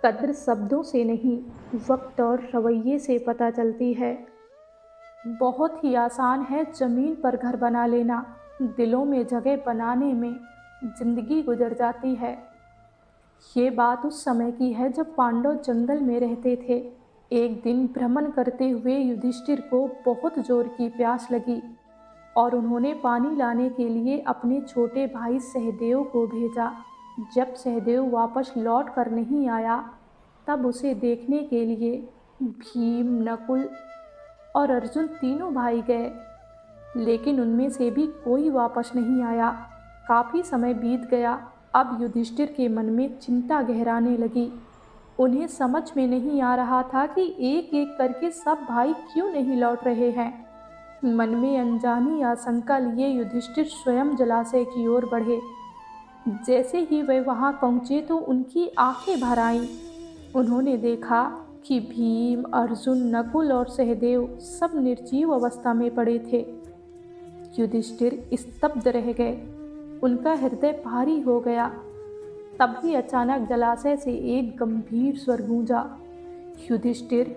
कद्र शब्दों से नहीं, वक्त और रवैये से पता चलती है। बहुत ही आसान है जमीन पर घर बना लेना, दिलों में जगह बनाने में जिंदगी गुजर जाती है। ये बात उस समय की है जब पांडव जंगल में रहते थे। एक दिन भ्रमण करते हुए युधिष्ठिर को बहुत जोर की प्यास लगी और उन्होंने पानी लाने के लिए अपने छोटे भाई सहदेव को भेजा। जब सहदेव वापस लौट कर नहीं आया, तब उसे देखने के लिए भीम, नकुल और अर्जुन तीनों भाई गए, लेकिन उनमें से भी कोई वापस नहीं आया। काफ़ी समय बीत गया। अब युधिष्ठिर के मन में चिंता गहराने लगी। उन्हें समझ में नहीं आ रहा था कि एक एक करके सब भाई क्यों नहीं लौट रहे हैं। मन में अनजानी आशंका लिए युधिष्ठिर स्वयं जलाशय की ओर बढ़े। जैसे ही वे वहां पहुंचे तो उनकी आंखें भर आईं। उन्होंने देखा कि भीम, अर्जुन, नकुल और सहदेव सब निर्जीव अवस्था में पड़े थे। युधिष्ठिर स्तब्ध रह गए। उनका हृदय भारी हो गया। तभी अचानक जलाशय से एक गंभीर स्वर गूंजा, युधिष्ठिर,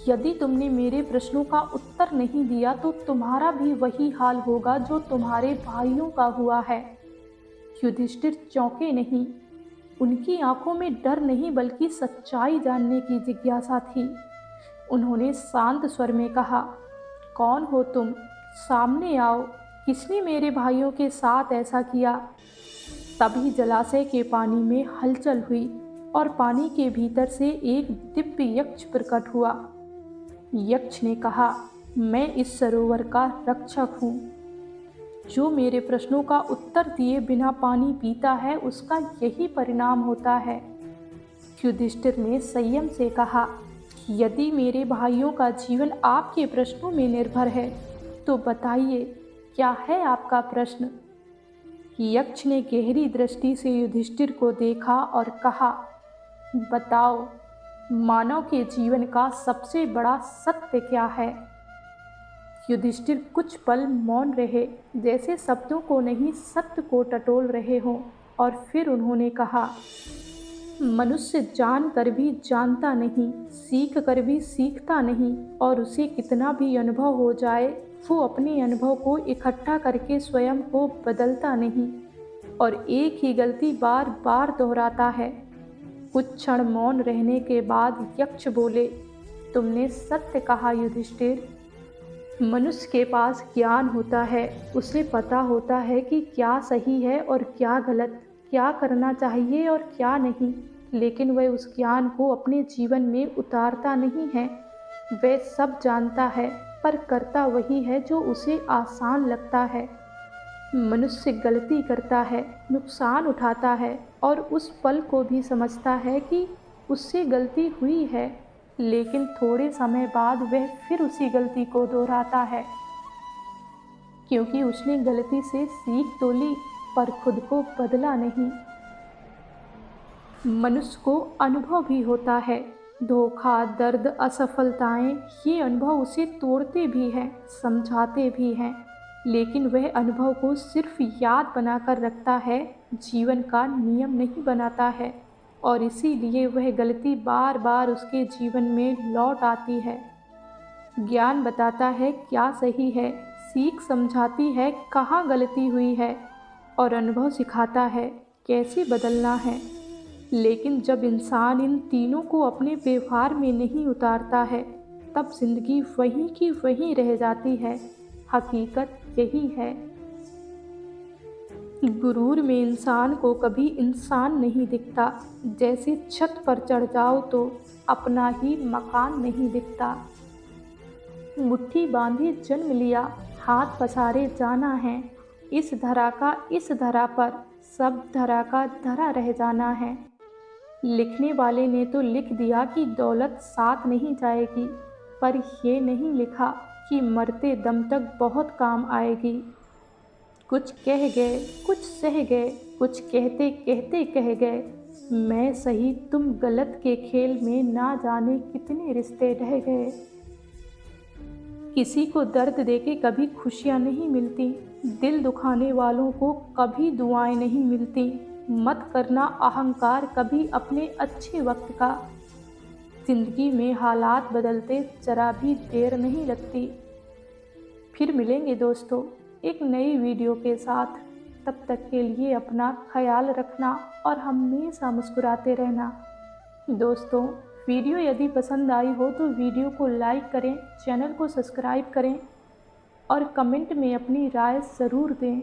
यदि तुमने मेरे प्रश्नों का उत्तर नहीं दिया तो तुम्हारा भी वही हाल होगा जो तुम्हारे भाइयों का हुआ है। युधिष्ठिर चौंके नहीं। उनकी आंखों में डर नहीं बल्कि सच्चाई जानने की जिज्ञासा थी। उन्होंने शांत स्वर में कहा, कौन हो तुम? सामने आओ। किसने मेरे भाइयों के साथ ऐसा किया? तभी जलाशय के पानी में हलचल हुई और पानी के भीतर से एक दिव्य यक्ष प्रकट हुआ। यक्ष ने कहा, मैं इस सरोवर का रक्षक हूँ। जो मेरे प्रश्नों का उत्तर दिए बिना पानी पीता है, उसका यही परिणाम होता है। युधिष्ठिर ने संयम से कहा, यदि मेरे भाइयों का जीवन आपके प्रश्नों में निर्भर है तो बताइए, क्या है आपका प्रश्न? यक्ष ने गहरी दृष्टि से युधिष्ठिर को देखा और कहा, बताओ, मानव के जीवन का सबसे बड़ा सत्य क्या है? युधिष्ठिर कुछ पल मौन रहे, जैसे शब्दों को नहीं सत्य को टटोल रहे हों, और फिर उन्होंने कहा, मनुष्य जान कर भी जानता नहीं, सीख कर भी सीखता नहीं, और उसे कितना भी अनुभव हो जाए, वो अपने अनुभव को इकट्ठा करके स्वयं को बदलता नहीं और एक ही गलती बार बार दोहराता है। कुछ क्षण मौन रहने के बाद यक्ष बोले, तुमने सत्य कहा युधिष्ठिर। मनुष्य के पास ज्ञान होता है, उसे पता होता है कि क्या सही है और क्या गलत, क्या करना चाहिए और क्या नहीं, लेकिन वह उस ज्ञान को अपने जीवन में उतारता नहीं है। वह सब जानता है, पर करता वही है जो उसे आसान लगता है। मनुष्य गलती करता है, नुकसान उठाता है और उस पल को भी समझता है कि उससे गलती हुई है, लेकिन थोड़े समय बाद वह फिर उसी गलती को दोहराता है, क्योंकि उसने गलती से सीख तो ली पर खुद को बदला नहीं। मनुष्य को अनुभव भी होता है, धोखा, दर्द, असफलताएं, ये अनुभव उसे तोड़ते भी हैं, समझाते भी हैं, लेकिन वह अनुभव को सिर्फ याद बनाकर रखता है, जीवन का नियम नहीं बनाता है, और इसीलिए वह गलती बार बार उसके जीवन में लौट आती है। ज्ञान बताता है क्या सही है, सीख समझाती है कहाँ गलती हुई है, और अनुभव सिखाता है कैसे बदलना है। लेकिन जब इंसान इन तीनों को अपने व्यवहार में नहीं उतारता है, तब जिंदगी वहीं की वहीं रह जाती है। हकीकत यही है। गुरूर में इंसान को कभी इंसान नहीं दिखता, जैसे छत पर चढ़ जाओ तो अपना ही मकान नहीं दिखता। मुट्ठी बांधे जन्म लिया, हाथ पसारे जाना है, इस धरा का इस धरा पर, सब धरा का धरा रह जाना है। लिखने वाले ने तो लिख दिया कि दौलत साथ नहीं जाएगी, पर ये नहीं लिखा कि मरते दम तक बहुत काम आएगी। कुछ कह गए, कुछ सह गए, कुछ कहते कहते कह गए, मैं सही तुम गलत के खेल में ना जाने कितने रिश्ते ढह गए। किसी को दर्द देके कभी खुशियाँ नहीं मिलती, दिल दुखाने वालों को कभी दुआएं नहीं मिलती। मत करना अहंकार कभी अपने अच्छे वक्त का। जिंदगी में हालात बदलते जरा भी देर नहीं लगती। फिर मिलेंगे दोस्तों एक नई वीडियो के साथ। तब तक के लिए अपना ख्याल रखना और हमेशा मुस्कुराते रहना। दोस्तों वीडियो यदि पसंद आई हो तो वीडियो को लाइक करें, चैनल को सब्सक्राइब करें और कमेंट में अपनी राय ज़रूर दें।